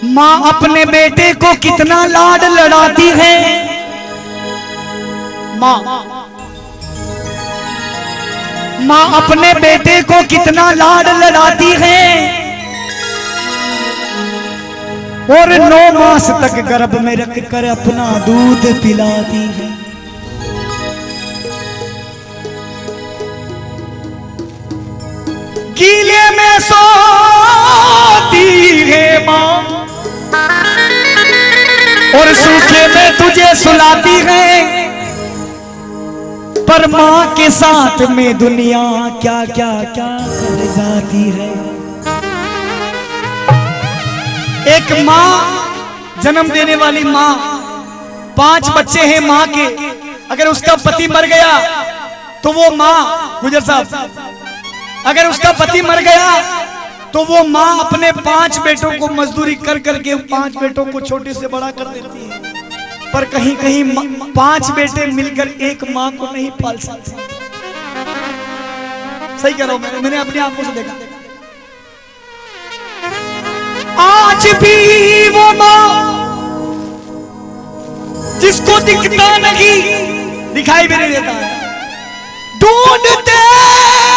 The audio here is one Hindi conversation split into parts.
माँ अपने बेटे को कितना लाड लड़ाती है। माँ अपने बेटे को कितना लाड लड़ाती है और 9 मास तक गर्भ में रख कर अपना दूध पिलाती है। गीले में सोती है माँ और सूखे में तुझे सुलाती है, पर माँ के साथ में दुनिया क्या क्या क्या कर जाती है। एक माँ, जन्म देने वाली माँ, 5 बच्चे हैं माँ के, अगर उसका पति मर गया तो वो माँ, गुजर साहब, अगर उसका पति मर गया तो वो माँ अपने 5 बेटों को मजदूरी कर करके 5 बेटों को छोटे से बड़ा कर देती है, पर कहीं कहीं 5 बेटे मिलकर एक माँ को नहीं पाल सकते। सही कह रहा हूं, मैंने अपनी आंखों से देखा। आज भी वो माँ जिसको दिखता नहीं, दिखाई भी नहीं देता है, ढूंढते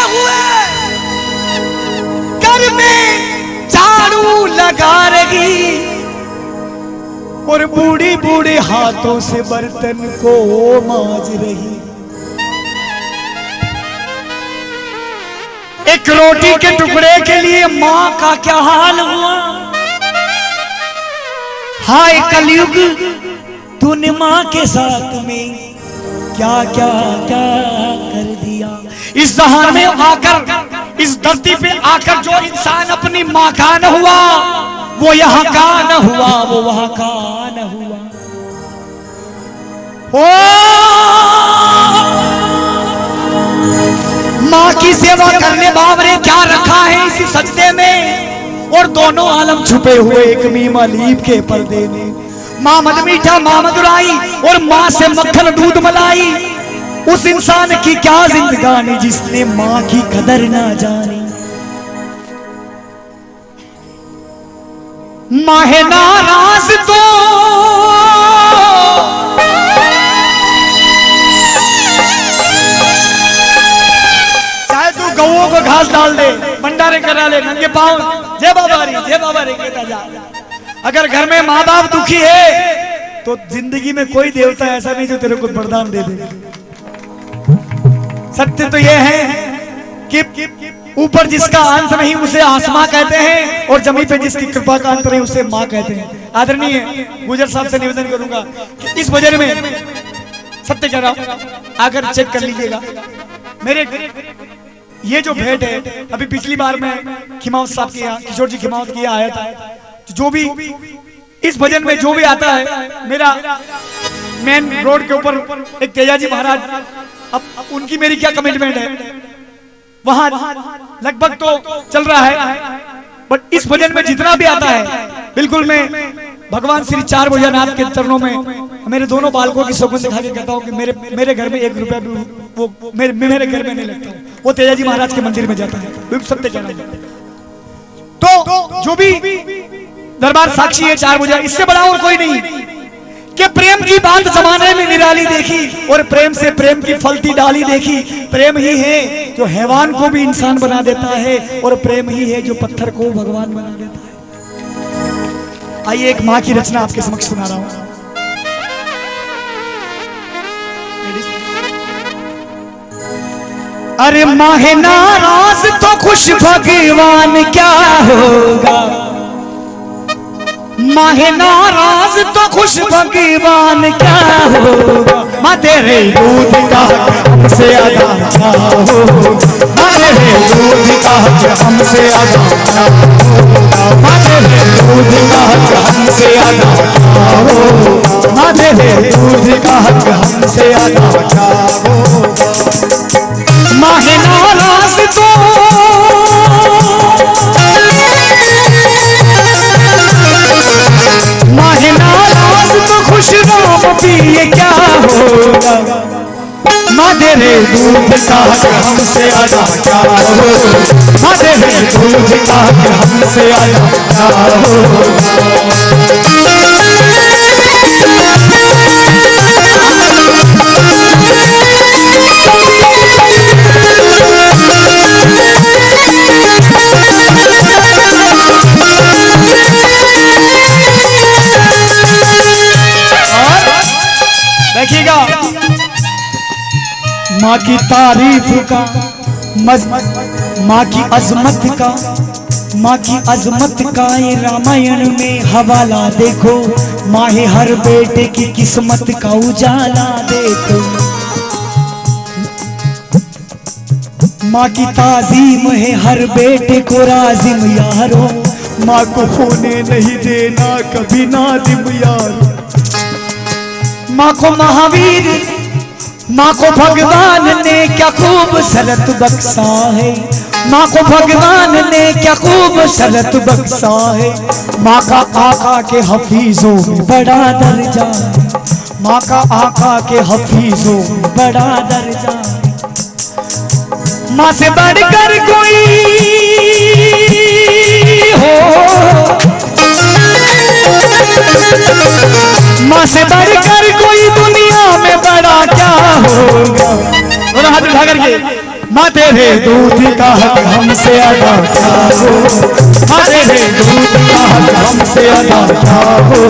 हुए घर में झाड़ू लगा रही और बूढ़ी बूढ़े हाथों से बर्तन को मांज रही। एक रोटी के टुकड़े के लिए मां का क्या हाल हुआ। हाय कलयुग, तूने मां के साथ में क्या क्या क्या कर दिया। इस जहान में आकर, इस धरती पे आकर जो इंसान अपनी मां का न हुआ, वो यहाँ का न हुआ, वो वहां का न हुआ। ओ माँ की सेवा करने बाप ने क्या रखा है इसी सजदे में, और दोनों आलम छुपे हुए एक मीमा लीप के पर्दे में। माँ मद मीठा, माँ मधुराई, और माँ से मक्खन दूध मलाई। उस इंसान की क्या जिंदगानी जिसने माँ की कदर ना जानी। माँ है नाराज तो चाहे तू गौओं को घास डाल दे, भंडारे करा ले, नंगे पाँव जय बाबा रे कहता जा। अगर घर में माँ बाप दुखी है तो जिंदगी में कोई देवता ऐसा नहीं जो तेरे को वरदान दे दे। सत्य तो यह है कि ऊपर जिसका अंत नहीं उसे आसमां कहते हैं, और जमीन पे जिसकी कृपा का अंत नहीं उसे मां कहते हैं। आदरणीय गुजर साहब से निवेदन करूंगा कि इस भजन में सत्य कह रहा हूं, आकर चेक कर लीजिएगा। मेरे ये जो भेंट है, अभी पिछली बार मैं खिमावत साहब के यहाँ, किशोर जी खिमावत के यहाँ आया था, तो जो भी इस भजन में जो भी आता है, मेरा मेन रोड के ऊपर एक तेजाजी महाराज, अब उनकी मेरी क्या कमिटमेंट है, वहां लगभग तो चल रहा है, बट इस भजन में जितना भी आता है बिल्कुल मैं भगवान श्री 4 भुजानाथ के चरणों में मेरे दोनों बालकों की सौगंध दिखा के कहता हूँ कि मेरे घर में 1 रुपया भी वो मेरे घर में नहीं लगता, वो तेजाजी महाराज के मंदिर में जाता है। बिल्कुल सत्य कहना है। तो जो भी दरबार साक्षी है 4 भुजा, इससे बड़ा और कोई नहीं कि प्रेम की बात जमाने में निराली देखी, और प्रेम से प्रेम की फलती डाली देखी। प्रेम ही है जो हैवान को भी इंसान बना देता है, और प्रेम ही है जो पत्थर को भगवान बना देता है। आइए एक माँ की रचना आपके समक्ष सुना रहा हूं। अरे माँ है नाराज तो खुश भगवान क्या होगा। माँ है नाराज तो खुश भगवान क्या होगा। माँ तेरे दूध का हमसे अदा क्या होगा। माँ तेरे दूध का हमसे अदा क्या होगा। माँ तेरे दूध का हमसे अदा क्या होगा। माँ तेरे दूध का हमसे अदा क्या होगा। माँ है नाराज तो माँ नाराज तो खुश राम भी क्या होगा। माँ तेरे दूध का हमसे आना क्या हो, माँ तेरे दूध का हमसे आना क्या हो। देखिएगा माँ की तारीफ का, माँ की अजमत का, माँ की अजमत का ये रामायण में हवाला देखो। माँ है हर बेटे की किस्मत का उजाला देखो। माँ की ताजीम है हर बेटे को राजिम यारो। माँ को होने नहीं देना कभी नादिम यारो। माँ को महावीर, माँ को भगवान ने क्या खूबसूरत बख्शा है। माँ को भगवान ने क्या खूबसूरत बख्शा है। माँ का आका के हफीजों में बड़ा दर्जा है। माँ का आका के हफीजों में बड़ा दर्जा है। माँ से बढ़कर कोई हो, माँ से बढ़कर कोई दुनिया में बड़ा क्या होगा। दोनों हाथ उठा करके माँ तेरे दूध का हक हमसे अदा क्या हो, माँ तेरे दूध का हक हमसे अदा क्या हो।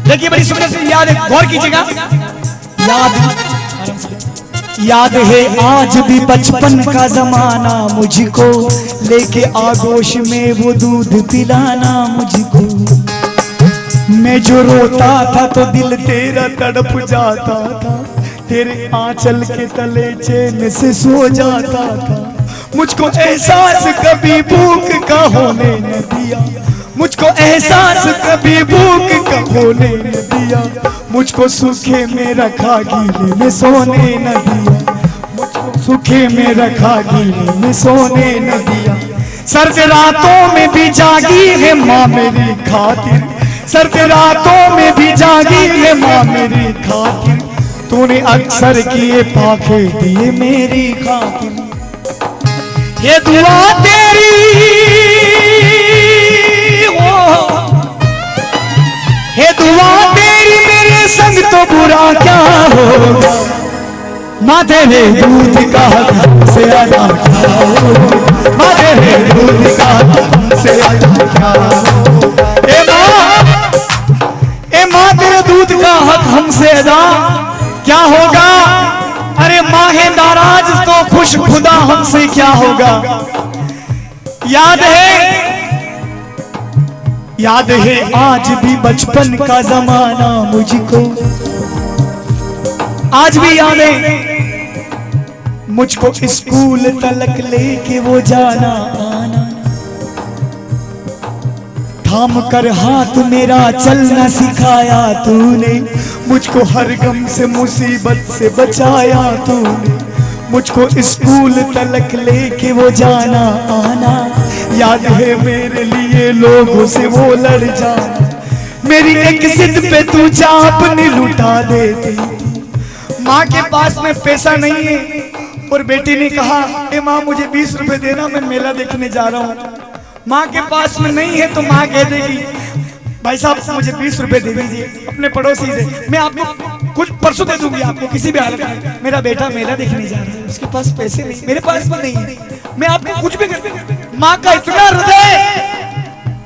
देखिए बड़ी सुंदर से याद है, गौर कीजिएगा। याद है आज भी बचपन का जमाना मुझको, लेके आगोश में वो दूध पिलाना मुझको। मैं जो रोता था तो दिल तेरा तड़प जाता था, तेरे आंचल के तले चैन से सो जाता था। मुझको एहसास कभी भूख का होने न दिया, मुझको एहसास कभी भूख का होने न दिया। मुझको सूखे में रखा गीले में सोने न दिया, मुझको सूखे में रखा गीले में सोने न दिया। सर्द रातों में भी जागी है माँ मेरी खातिर, सर्द रातों में भी जागी है माँ मेरी खातिर। तूने अक्सर किए पाखे दिए मेरी खातिर। ये दुआ तेरी हे दुआ तेरी मेरे संग तो बुरा क्या होगा। माँ तेरे दूध का हमसे अदा क्या हो, माँ तेरे दूध का हमसे अदा क्या हो। ए माँ तेरे दूध का हक हमसे अदा क्या होगा। अरे माँ है नाराज तो खुश खुदा हमसे क्या होगा। याद है आज भी बचपन का जमाना मुझको, आज भी याद है मुझको स्कूल तलक लेके वो जाना आना। थाम कर हाथ मेरा चलना सिखाया तूने, मुझको हर गम से मुसीबत से बचाया तूने। मुझको स्कूल तलक लेके वो जाना आना। याद है मेरे लिए लोगों से वो लड़ जाना। मेरी एक जिद पे तू चाप नहीं लुटा देती। माँ के पास में पैसा नहीं है और बेटी ने कहा ए माँ मुझे 20 रुपए देना, मैं मेला देखने जा रहा हूँ। माँ के पास में नहीं है तो माँ कह देगी भाई साहब मुझे 20 रुपए दे दीजिए अपने पड़ोसी से, मैं आपको कुछ परसों दे दूंगी आपको किसी भी हालत में। मेरा बेटा मेला देखने जा रहा है, उसके पास पैसे नहीं, मेरे पास भी नहीं है, मैं आपको कुछ भी कर दूंगी। माँ का इतना हृदय।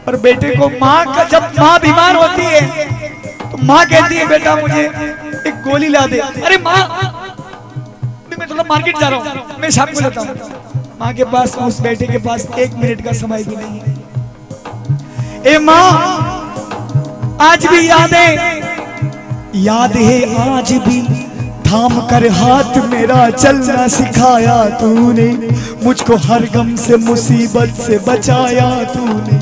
और बेटे को माँ का, जब माँ बीमार होती है तो माँ कहती है बेटा मुझे एक गोली ला दे। अरे माँ मैं थोड़ा मार्केट जा रहा हूँ, मैं शाम को लेता हूँ। माँ के पास, उस बेटे के पास 1 मिनट का समय भी नहीं है। ए माँ आज भी याद है याद है आज भी थाम कर हाथ मेरा चलना सिखाया तूने, मुझको हर गम से मुसीबत से बचाया तूने,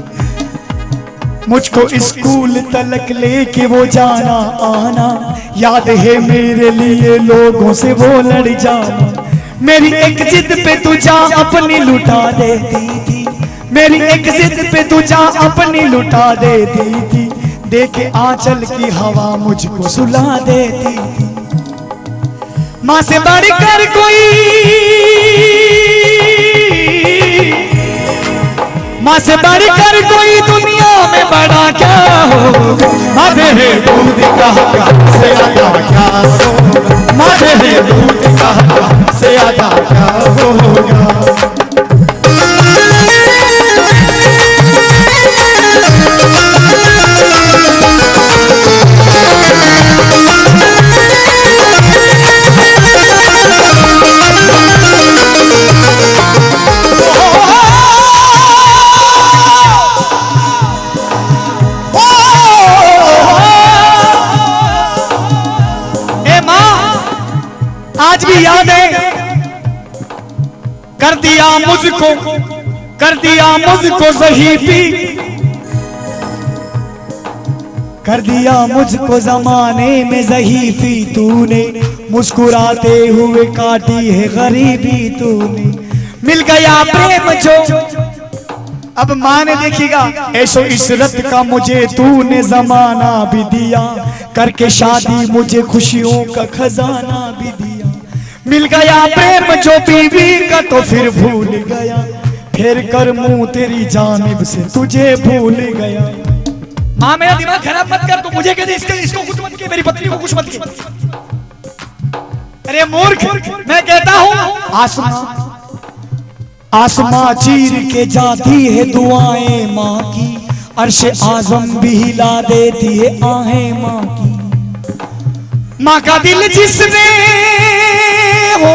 मुझको स्कूल तलक लेके वो जाना आना, याद है मेरे लिए लोगों से वो लड़ जाना, मेरी एक जिद पे तू जा अपनी लुटा देती थी, मेरी एक जिद पे तू जा अपनी लुटा देती थी, देखे आंचल की हवा मुझको सुला देती थी, माँ से बढ़कर कोई, माँ से बढ़कर कोई दुनिया में बड़ा क्या होगा, माथे है दूध का से आधा क्या होगा, माथे है दूध का से आधा क्या होगा। आज भी याद है, कर दिया मुझको, कर दिया मुझको ज़हीफ़ी, कर दिया मुझको ज़माने में ज़हीफ़ी तूने, मुस्कुराते हुए काटी है गरीबी तूने, मिल गया प्रेम जो अब माँ ने देखिएगा, ऐसो इशरत का मुझे तूने ज़माना भी दिया, करके शादी मुझे खुशियों का खजाना भी दिया, मिल गया प्रेम जो बीवी का तो फिर भूल गया, फिर कर मुंह तेरी जानिब से तुझे भूल गया। माँ मेरा दिमाग खराब मत कर, तो मुझे कहते इसको कुछ मत के, मेरी पत्नी को कुछ मत के। अरे मूर्ख, मैं कहता हूँ आसमां आसमां चीर के जाती है दुआएं माँ की, अर्श आजम भी हिला देती है आहें माँ की, माँ का दिल जिसने हो,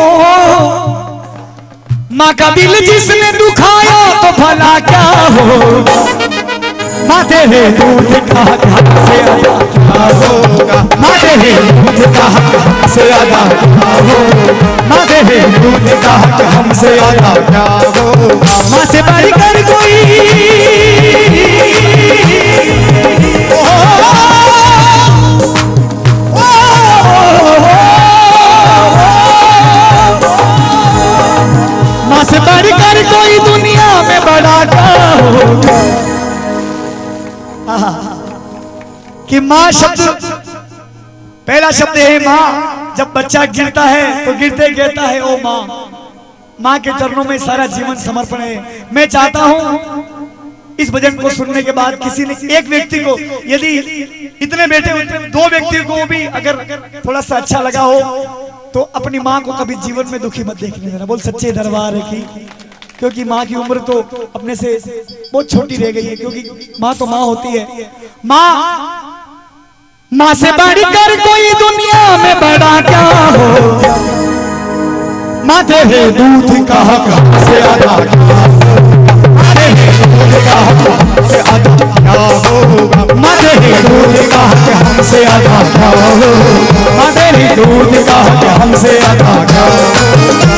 माँ का दिल जिसने दुखाया तो भला क्या हो, माथे है दूध का से आधा क्या होगा, माथे है दूध का से आधा क्या होगा, माथे है दूध का हमसे आधा क्या होगा, माँ से बढ़कर कोई माँ से बढ़कर कोई दुनिया में बड़ा क्या होगा। कि माँ शब्द, पहला शब्द है माँ, जब बच्चा गिरता है तो गिरते कहता है ओ माँ, माँ के चरणों में सारा जीवन समर्पण है। मैं चाहता हूँ इस भजन को सुनने के बाद किसी ने, एक व्यक्ति को, यदि इतने बैठे उतने दो व्यक्ति को भी अगर थोड़ा सा अच्छा लगा हो तो अपनी माँ को कभी जीवन में दुखी मत देखने देना। बोल सच्चे दरबार की, क्योंकि माँ की उम्र तो अपने से बहुत छोटी रह गई है, क्योंकि माँ तो माँ होती है। माँ से बढ़कर कोई दुनिया में बड़ा क्या हो, माथे है दूध का से आधा क्या होगा, माथे है दूध का से आधा क्या होगा, माथे है दूध का हमसे आधा क्या होगा, माथे है दूध का हमसे आधा क्या होगा।